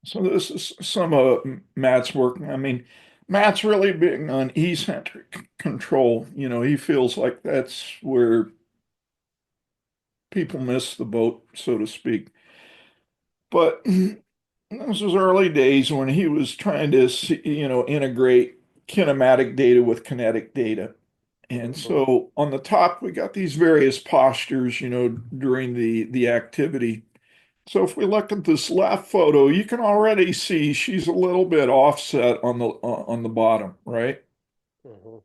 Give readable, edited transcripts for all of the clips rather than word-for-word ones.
So this is some of Matt's work. I mean, Matt's really big on eccentric control. He feels like that's where people miss the boat, so to speak. But this was early days when he was trying to integrate kinematic data with kinetic data. And Mhm. so on the top, we got these various postures, during the activity. So if we look at this left photo, you can already see she's a little bit offset on the bottom, right? Mhm.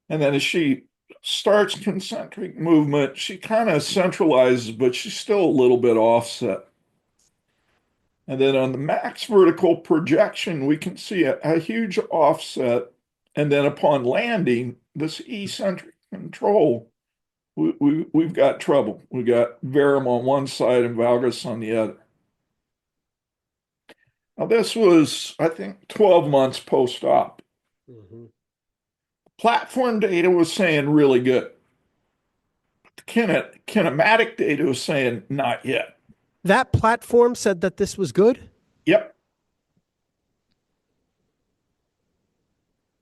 And then as she starts concentric movement, she kind of centralizes, but she's still a little bit offset. And then on the max vertical projection, we can see a huge offset. And then upon landing, this eccentric control, we've got trouble. We got Verum on one side and Valgus on the other. Now, this was, I think, 12 months post-op. Mhm. Platform data was saying really good. The kinematic data was saying not yet. That platform said that this was good. Yep,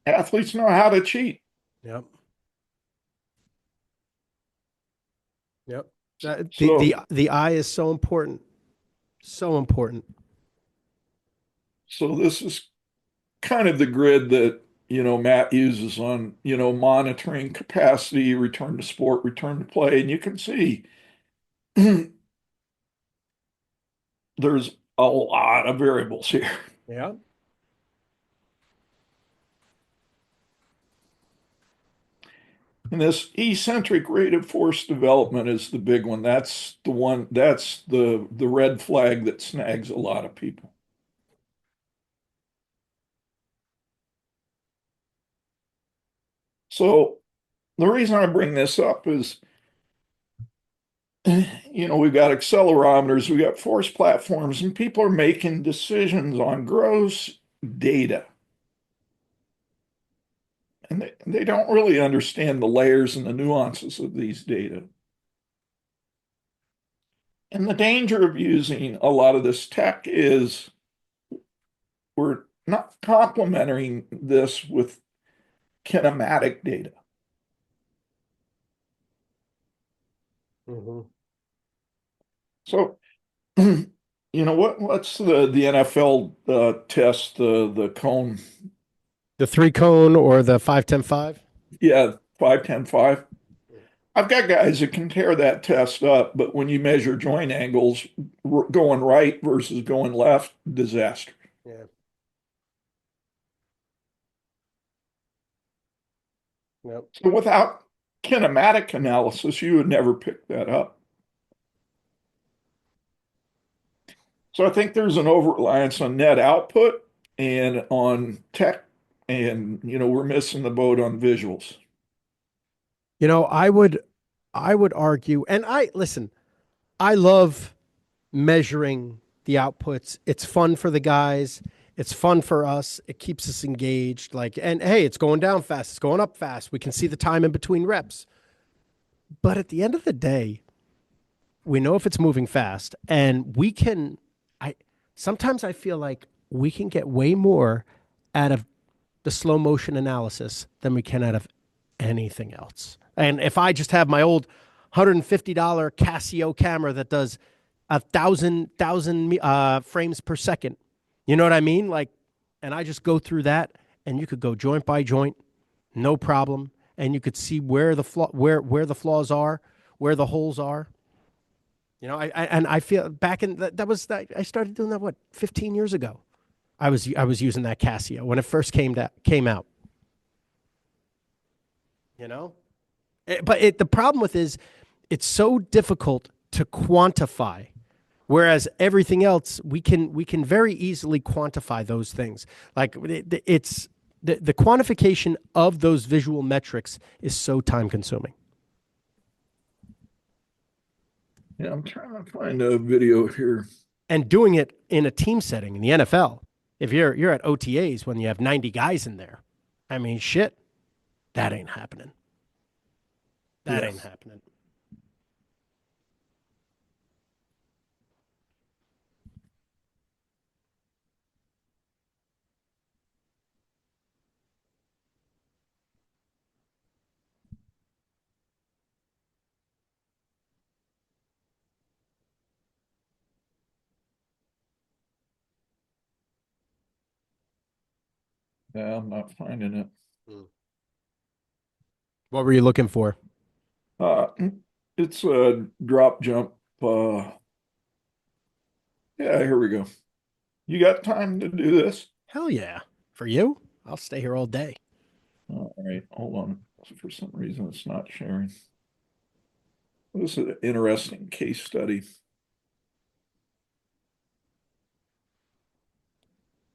athletes know how to cheat. Yep. Yep. The So, the eye is so important. So important. so this is kind of the grid that Matt uses on monitoring capacity, return to sport, return to play, and you can see there's a lot of variables here. Yeah. And this eccentric rate of force development is the big one. That's the red flag that snags a lot of people. So the reason I bring this up is, we've got accelerometers, we got force platforms, and people are making decisions on gross data. And they don't really understand the layers and the nuances of these data. And the danger of using a lot of this tech is we're not complementing this with kinematic data. Mhm. So, what's the NFL test, the cone? The three cone or the 5-10-5. Yeah, 5-10-5. I've got guys that can tear that test up, but when you measure joint angles, going right versus going left, disaster. Yeah. Yep. So without kinematic analysis, you would never pick that up. So I think there's an over-reliance on net output and on tech, and we're missing the boat on visuals. You know, I would argue, and I listen, I love measuring the outputs. It's fun for the guys. It's fun for us. It keeps us engaged. Like, and hey, it's going down fast. It's going up fast. We can see the time in between reps. But at the end of the day, we know if it's moving fast, and we can. I sometimes I feel like we can get way more out of the slow motion analysis than we can out of anything else. And if I just have my old $150 Casio camera that does a thousand frames per second, you know what I mean? Like, and I just go through that, and you could go joint by joint, no problem, and you could see where the where the flaws are, where the holes are. You know, and I feel back in that was that I started doing that what 15 years ago. I was using that Casio when it first came out. You know, but the problem with is it's so difficult to quantify. Whereas everything else, we can very easily quantify those things. Like it's the quantification of those visual metrics is so time consuming. Yeah, I'm trying to find a video here. And doing it in a team setting in the NFL, if you're at OTAs when you have 90 guys in there, I mean, shit, that ain't happening. That Yeah. ain't happening. Yeah, I'm not finding it. Hmm. What were you looking for? Uh, it's a drop jump. Yeah, here we go. You got time to do this? Hell yeah. For you? I'll stay here all day. All right, hold on. For some reason, it's not sharing. This is an interesting case study.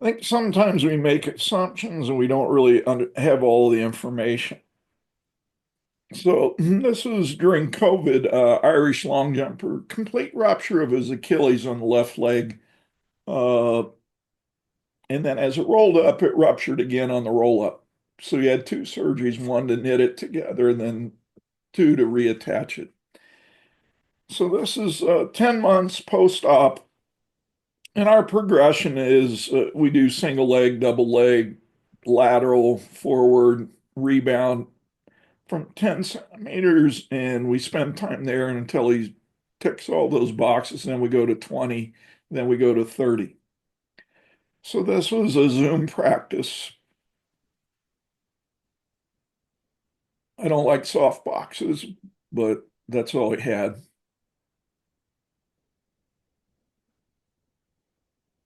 I think sometimes we make assumptions and we don't really have all the information. So this was during COVID, Irish long jumper, complete rupture of his Achilles on the left leg. Uh, and then as it rolled up, it ruptured again on the roll up. So he had two surgeries, one to knit it together and then two to reattach it. So this is 10 months post-op. And our progression is we do single leg, double leg, lateral, forward, rebound from 10 centimeters. And we spend time there until he ticks all those boxes. Then we go to 20, then we go to 30. So this was a Zoom practice. I don't like soft boxes, but that's all he had.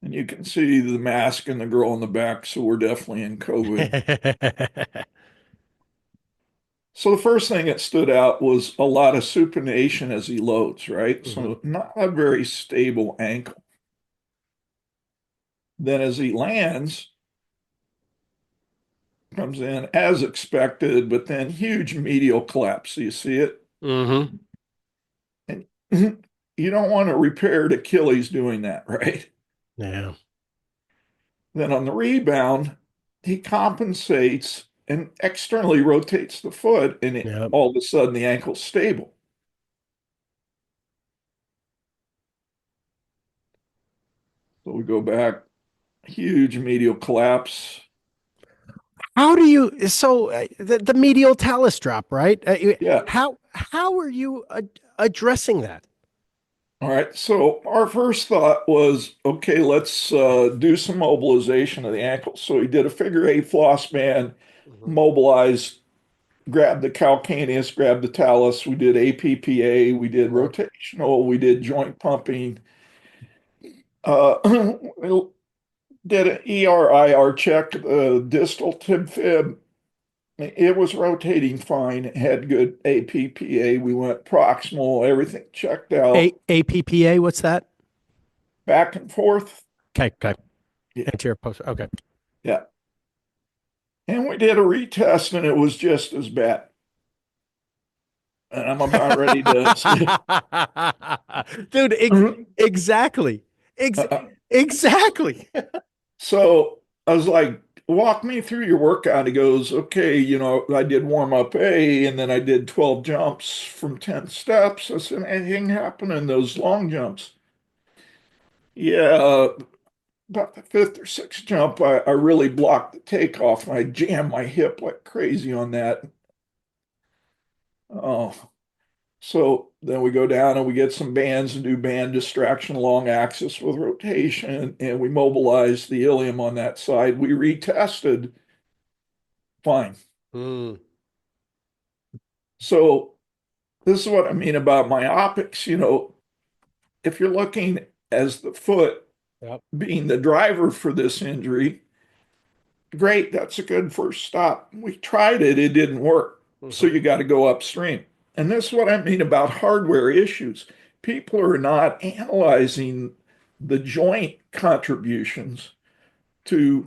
And you can see the mask and the girl in the back. So we're definitely in COVID. So the first thing that stood out was a lot of supination as he loads, right? Mhm. So not a very stable ankle. Then as he lands, comes in as expected, but then huge medial collapse. So you see it? Mm-hmm. And you don't want to repair Achilles doing that, right? Yeah. Then on the rebound, he compensates and externally rotates the foot, and Yep. all of a sudden the ankle's stable. So we go back, huge medial collapse. How do you so the medial talus drop, right? Yeah. How are you addressing that? All right. So our first thought was, okay, let's do some mobilization of the ankle. So he did a figure eight floss band, Mhm. mobilized, grabbed the calcaneus, grabbed the talus. We did APPA, we did Uh-huh. rotational, we did joint pumping. We did an ERIR check, distal tib fib. It was rotating fine, had good APPA. We went proximal, everything checked out, APPA, what's that? back and forth. Okay, okay. Yeah. Anterior post. Okay. Yeah. And we did a retest and it was just as bad. And I'm about ready to. Dude, exactly. Ex exactly. So I was like, walk me through your workout. He goes, okay, I did warm up A and then I did 12 jumps from 10 steps. I said, anything happen in those long jumps? Yeah, about the fifth or sixth jump, I really blocked the takeoff and I jammed my hip like crazy on that. Oh, so then we go down and we get some bands and do band distraction long axis with rotation, and we mobilize the ilium on that side. We retested, fine. Mm, So this is what I mean about myopics. If you're looking as the foot yep. being the driver for this injury, great, that's a good first stop. We tried it, it didn't work. So Mhm. you got to go upstream. And this is what I mean about hardware issues. People are not analyzing the joint contributions to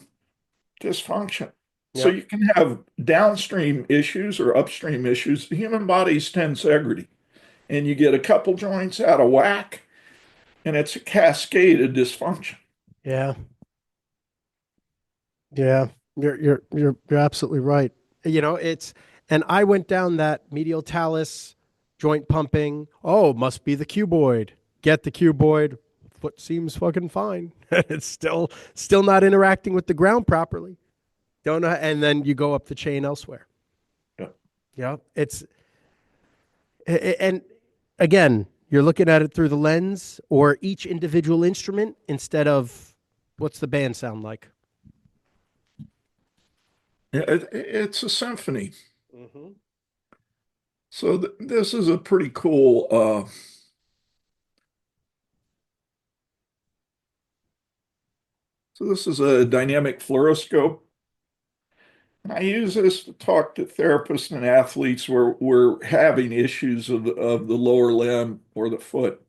dysfunction. So Yep. you can have downstream issues or upstream issues. The human body's tensegrity, and you get a couple joints out of whack, and it's a cascade of dysfunction. Yeah. Yeah. You're absolutely right. It's and I went down that medial talus joint pumping. Oh, must be the cuboid. Get the cuboid. Foot seems fucking fine. It's still not interacting with the ground properly. Don't know, and then you go up the chain elsewhere. Yeah. Yeah. And again, you're looking at it through the lens or each individual instrument instead of what's the band sound like? It's a symphony. Hmm. So this is a pretty cool. So this is a dynamic fluoroscope. And I use this to talk to therapists and athletes where we're having issues of the lower limb or the foot.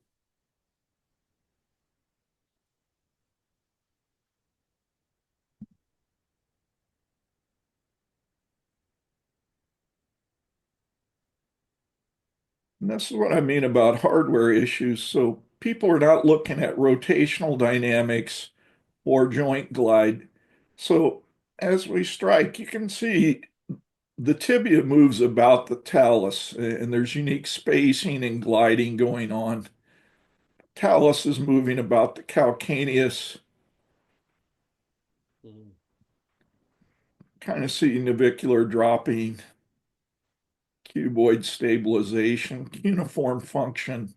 And this is what I mean about hardware issues. So people are not looking at rotational dynamics or joint glide. So as we strike, you can see the tibia moves about the talus, and there's unique spacing and gliding going on. Talus is moving about the calcaneus, kind of see navicular dropping, cuboid stabilization, cuneiform function.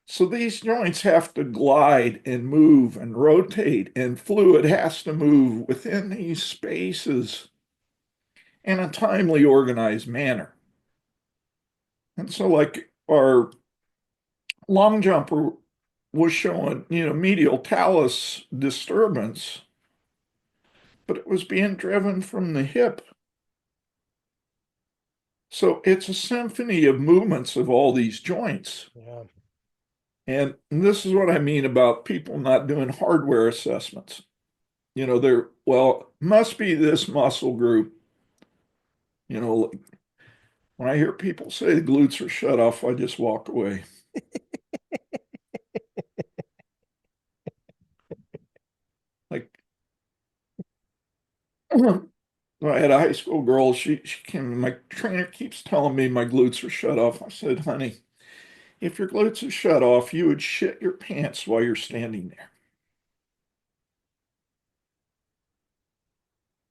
So these joints have to glide and move and rotate, and fluid has to move within these spaces in a timely, organized manner. And so, like our long jumper was showing, medial talus disturbance, but it was being driven from the hip. So it's a symphony of movements of all these joints. Yeah. And this is what I mean about people not doing hardware assessments. They're, well, must be this muscle group. Like, when I hear people say the glutes are shut off, I just walk away. Like, I had a high school girl, she came, my trainer keeps telling me my glutes are shut off. I said, honey, if your glutes are shut off, you would shit your pants while you're standing there.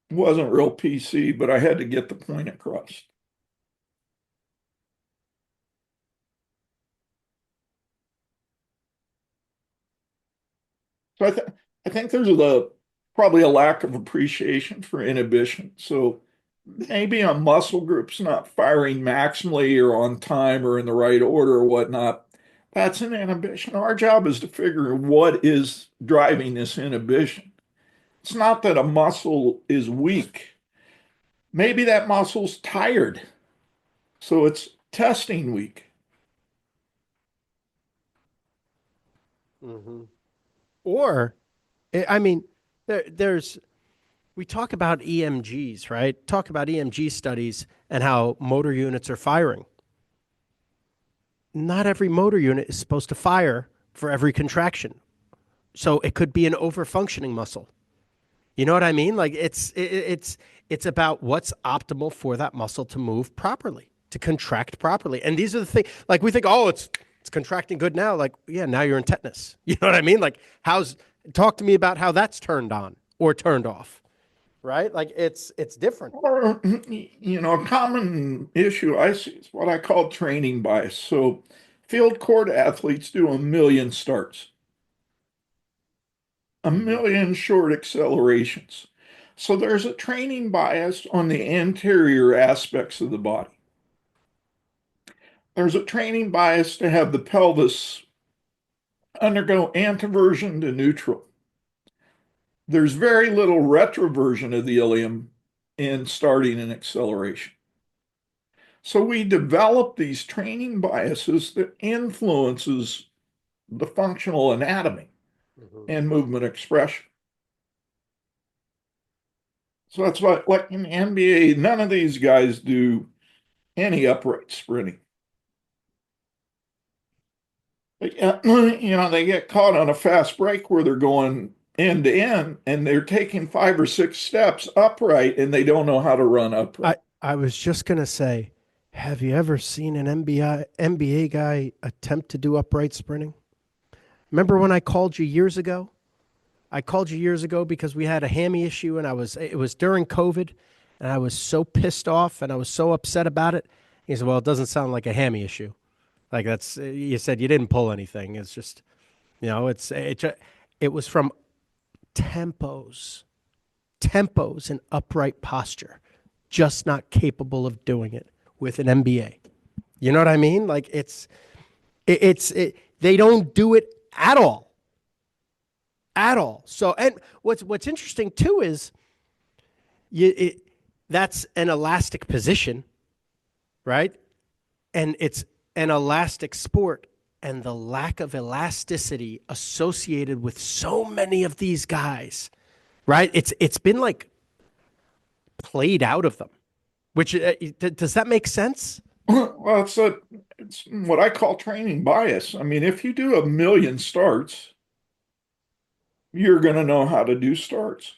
It wasn't real PC, but I had to get the point across. So I think there's probably a lack of appreciation for inhibition. So maybe a muscle group's not firing maximally or on time or in the right order or whatnot. That's an inhibition. Our job is to figure what is driving this inhibition. It's not that a muscle is weak. Maybe that muscle's tired, so it's testing weak. Hmm. Or, I mean, there's we talk about EMGs, right? Talk about EMG studies and how motor units are firing. Not every motor unit is supposed to fire for every contraction. So it could be an overfunctioning muscle. You know what I mean? Like it's about what's optimal for that muscle to move properly, to contract properly. And these are the things like we think, oh, it's contracting good now. Like, yeah, now you're in tetanus. You know what I mean? Like how's talk to me about how that's turned on or turned off. Right? Like it's different. Or, a common issue I see is what I call training bias. So, field court athletes do a million starts, a Mm-hmm. million short accelerations. So, there's a training bias on the anterior aspects of the body. There's a training bias to have the pelvis undergo anteversion to neutral. There's very little retroversion of the ilium in starting an acceleration. So we develop these training biases that influences the functional anatomy Mm-hmm. and movement expression. So that's why, like in the NBA, none of these guys do any upright sprinting. They get caught on a fast break where they're going end to end and they're taking 5 or 6 steps upright and they don't know how to run I upright. I was just gonna say, have you ever seen an NBA guy attempt to do upright sprinting? Remember when I called you years ago? I called you years ago because we had a hammy issue and it was during COVID and I was so pissed off and I was so upset about it. He said, "Well, it doesn't sound like a hammy issue. Like that's you said you didn't pull anything. It's just, it was from tempos. tempos and upright posture, just not capable of doing it with an MBA. You know what I mean? Like they don't do it at all, at all. So, and what's interesting too is that's an elastic position, right? And it's an elastic sport, and the lack of elasticity associated with so many of these guys, right? It's been like played out of them. Which does that make sense? Well, it's what I call training bias. I mean, if you do a million starts, you're going to know how to do starts.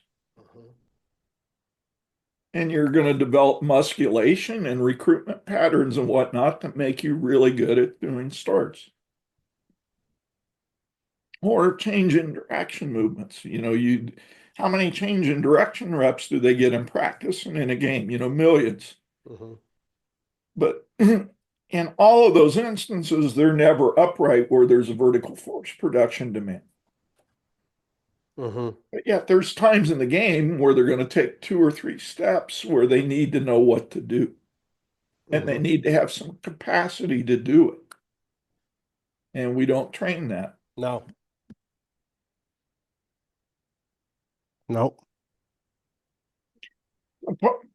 And you're going to develop musculation and recruitment patterns and whatnot that make you really good at doing starts. Or change in direction movements. How many change in direction reps do they get in practice and in a game? Millions. Mm-hmm. But in all of those instances, they're never upright where there's a vertical force production demand. Mm-hmm. But yet there's times in the game where they're going to take 2 or 3 steps where they need to know what to do. And they Mm-hmm. need to have some capacity to do it. And we don't train that. No. No.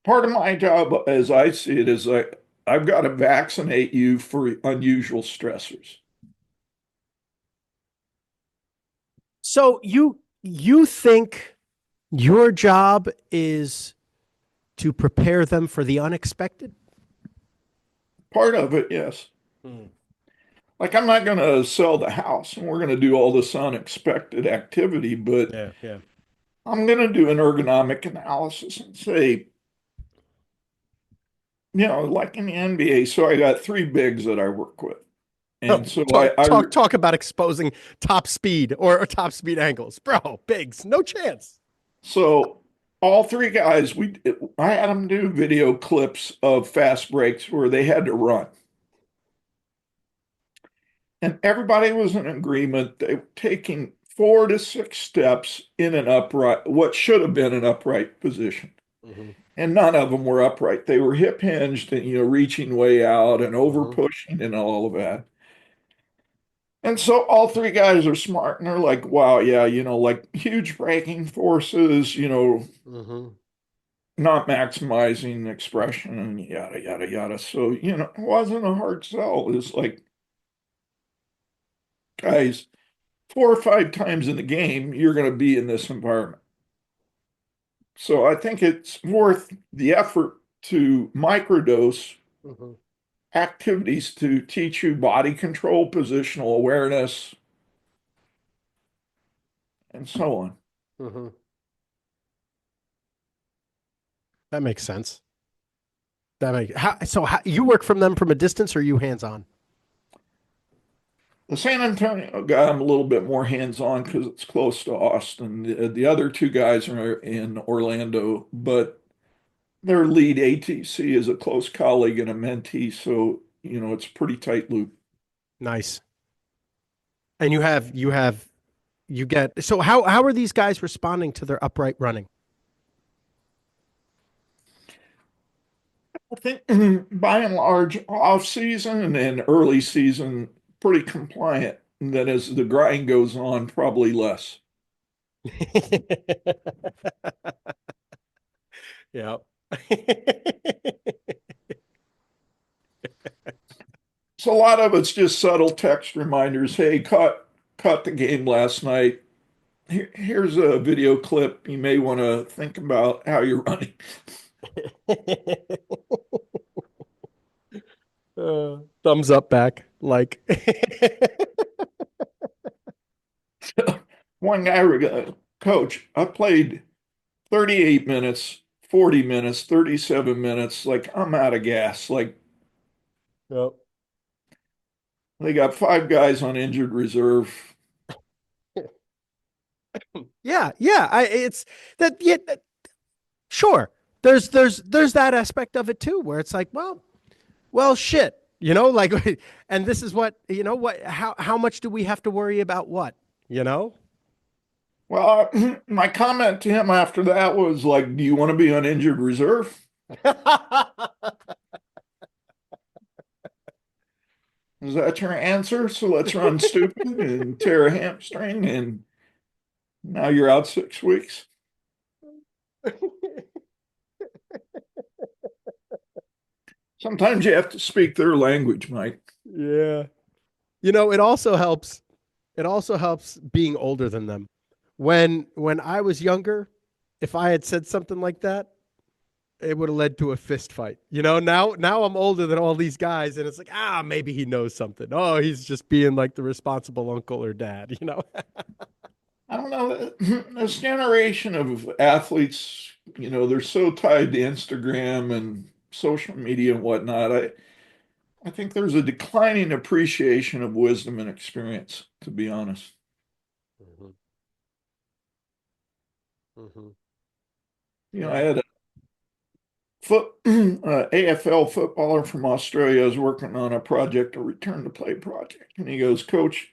Part of my job, as I see it, is I've got to vaccinate you for unusual stressors. So you think your job is to prepare them for the unexpected? Part of it, yes. Mm. Like I'm not going to sell the house and we're going to do all this unexpected activity, but Yeah, yeah. I'm going to do an ergonomic analysis and say, like in the NBA, so I got 3 bigs that I work with. Oh, And so talk about exposing top speed or top speed angles, bro. Bigs, no chance. so all 3 guys, I had them do video clips of fast breaks where they had to run. And everybody was in agreement. They were taking 4 to 6 steps in an upright, what should have been an upright position. Mm-hmm. And none of them were upright. They were hip hinged and, reaching way out and over Mm-hmm. pushing and all of that. And so all 3 guys are smart and they're like, wow, yeah, like huge braking forces, Mm-hmm. not maximizing expression and yada, yada, yada. So, it wasn't a hard sell. It's like, guys, 4 or 5 times in the game, you're going to be in this environment. So I think it's worth the effort to microdose Mm-hmm. activities to teach you body control, positional awareness, and so on. Mm-hmm. That makes sense. You work from them from a distance, or are you hands on? The San Antonio guy, I'm a little bit more hands-on because it's close to Austin. The other 2 guys are in Orlando, but their lead ATC is a close colleague and a mentee, so it's pretty tight loop. Nice. And you get so how are these guys responding to their upright running? I think by and large, off season and early season, pretty compliant. And then as the grind goes on, probably less. Yeah. So a lot of it's just subtle text reminders. Hey, caught the game last night. Here's a video clip. You may want to think about how you're running. Thumbs up back. Like One guy, coach, I played 38 minutes, 40 minutes, 37 minutes. Like I'm out of gas. Like Yep. they got 5 guys on injured reserve. Yeah, yeah. It's that. Yeah, sure. There's that aspect of it too, where it's like, well, shit. Like, and this is what what. How much do we have to worry about? What you know? Well, my comment to him after that was like, "Do you want to be on injured reserve? Is that your answer? So let's run stupid and tear a hamstring, and now you're out 6 weeks." Sometimes you have to speak their language, Mike. Yeah. You know, it also helps. It also helps being older than them. When I was younger, if I had said something like that, it would have led to a fist fight. You know, now I'm older than all these guys, and it's like, maybe he knows something. Oh, he's just being like the responsible uncle or dad, you know? I don't know. This generation of athletes, they're so tied to Instagram and social media and whatnot. I think there's a declining appreciation of wisdom and experience, to be honest. Mm-hmm. Mm-hmm. I Yeah. had a AFL footballer from Australia. I was working on a project, a return to play project, and he goes, "Coach,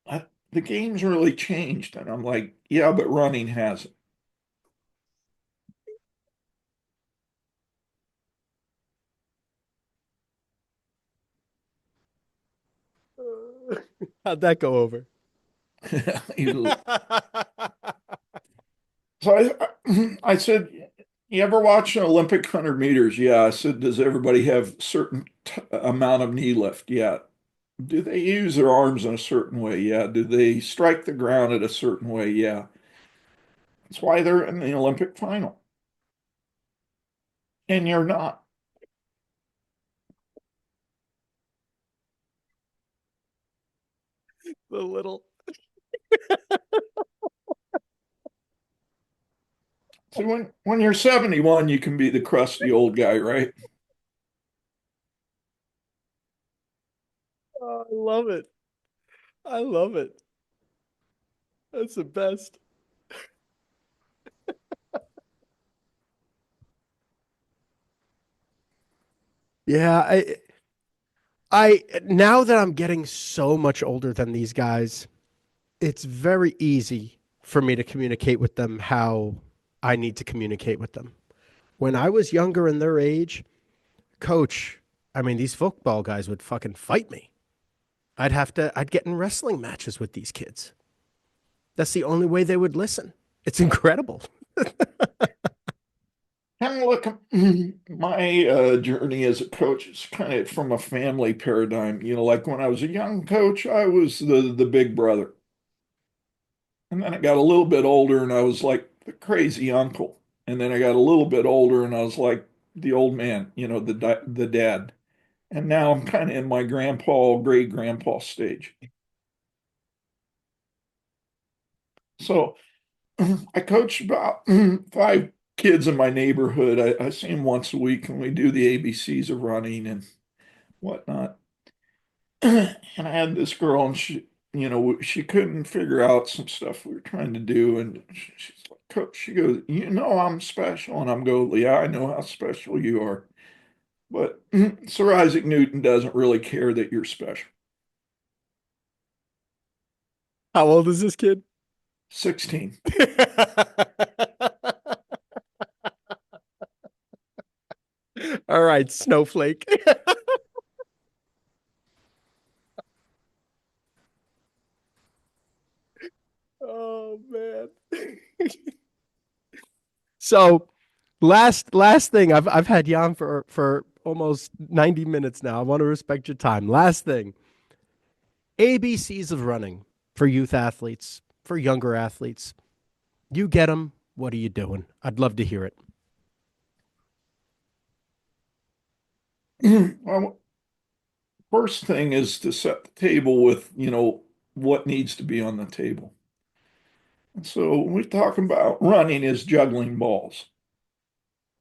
the game's really changed." And I'm like, "Yeah, but running hasn't." How'd that go over? He- So I said, "You ever watch an Olympic 100 meters?" Yeah. I said, "Does everybody have certain amount of knee lift?" Yeah. Do they use their arms in a certain way? Yeah. Do they strike the ground at a certain way? Yeah. That's why they're in the Olympic final. And you're not. The little. So when you're 71, you can be the crusty old guy, right? Oh, I love it. I love it. That's the best. Yeah, I now that I'm getting so much older than these guys, it's very easy for me to communicate with them how I need to communicate with them. When I was younger in their age, coach, I mean, these football guys would fucking fight me. I'd get in wrestling matches with these kids. That's the only way they would listen. It's incredible. Kind of look, my journey as a coach is kind of from a family paradigm. Like when I was a young coach, I was the big brother. And then I got a little bit older and I was like the crazy uncle. And then I got a little bit older and I was like the old man, the dad. And now I'm kind of in my grandpa, great grandpa stage. So I coach about five kids in my neighborhood. I see them once a week and we do the ABCs of running and whatnot. And I had this girl and she couldn't figure out some stuff we were trying to do. And she's like, "Coach," she goes, "I'm special." And I'm going, "Yeah, I know how special you are. But Sir Isaac Newton doesn't really care that you're special." How old is this kid? 16. All right, snowflake. Oh man. So last thing, I've had Jan for almost 90 minutes now. I want to respect your time. Last thing. ABCs of running for youth athletes, for younger athletes. You get them. What are you doing? I'd love to hear it. Well, first thing is to set the table with, what needs to be on the table. And so when we talk about running is juggling balls.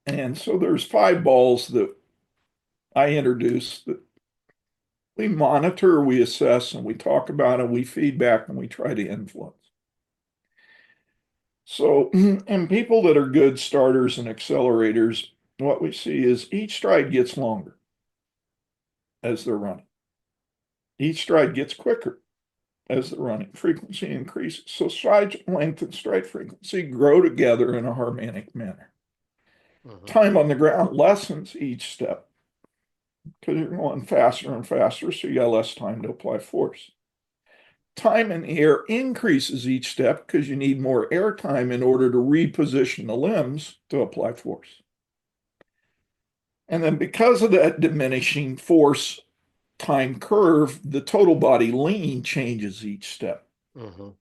And so there's five balls that I introduce that we monitor, we assess, and we talk about, and we feedback, and we try to influence. So, and people that are good starters and accelerators, what we see is each stride gets longer as they're running. Each stride gets quicker. as the running frequency increases. So stride length and stride frequency grow together in a harmonic manner. Mhm. Time on the ground lessens each step because you're going faster and faster, so you got less time to apply force. Time in the air increases each step because you need more air time in order to reposition the limbs to apply force. And then because of that diminishing force time curve, the total body lean changes each step. Mhm.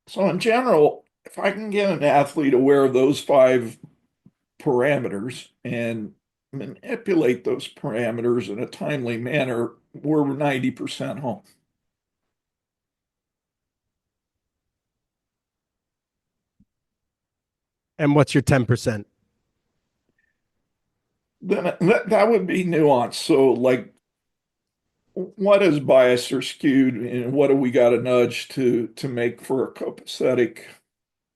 So in general, if I can get an athlete aware of those five parameters and manipulate those parameters in a timely manner, we're 90% home. And what's your 10%? Then that would be nuanced. So, like, what is biased or skewed, and what do we got to nudge to make for a copacetic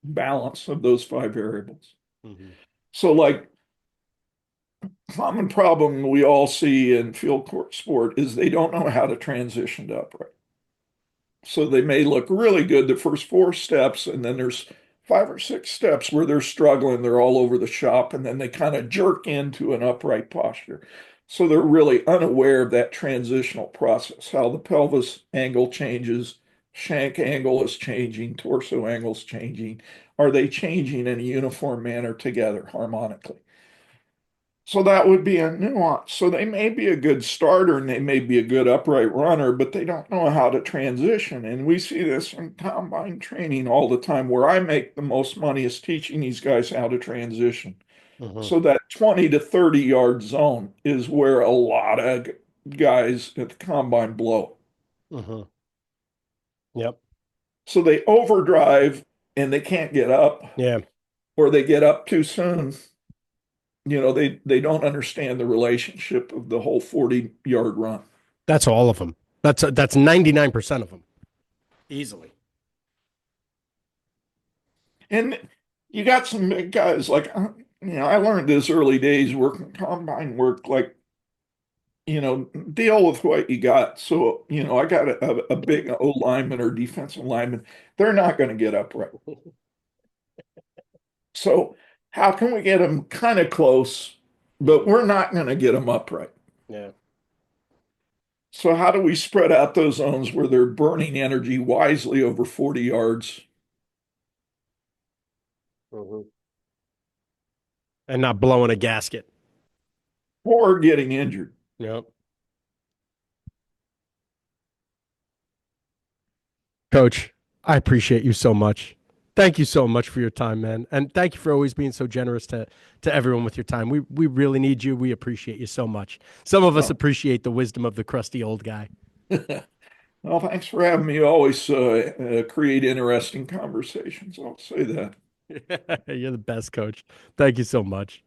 balance of those five variables? Mhm. So, like, common problem we all see in field court sport is they don't know how to transition to upright. So they may look really good the first four steps, and then there's five or six steps where they're struggling, they're all over the shop, and then they kind of jerk into an upright posture. So they're really unaware of that transitional process, how the pelvis angle changes, shank angle is changing, torso angle is changing. Are they changing in a uniform manner together harmonically? So that would be a nuance. So they may be a good starter and they may be a good upright runner, but they don't know how to transition. And we see this in combine training all the time. Where I make the most money is teaching these guys how to transition. Mhm. So that 20 to 30 yard zone is where a lot of guys at the combine blow. Mhm. Yep. So they overdrive and they can't get up, Yeah. or they get up too soon. They don't understand the relationship of the whole 40-yard run. That's all of them. That's 99% of them. Easily. And you got some big guys like, I learned this early days working combine work, like, deal with what you got. So, I got a big O lineman or defensive lineman. They're not going to get upright. So, how can we get them kind of close, but Mhm. we're not going to get them upright? Yeah. So, how do we spread out those zones where they're burning energy wisely over 40 yards Mhm. And not blowing a gasket. or getting injured? Yep. Coach, I appreciate you so much. Thank you so much for your time, man. And thank you for always being so generous to everyone with your time. We really need you. We appreciate you so much. Some of us Well, appreciate the wisdom of the crusty old guy. well, thanks for having me. You always create interesting conversations. I'll say that. You're the best, coach. Thank you so much.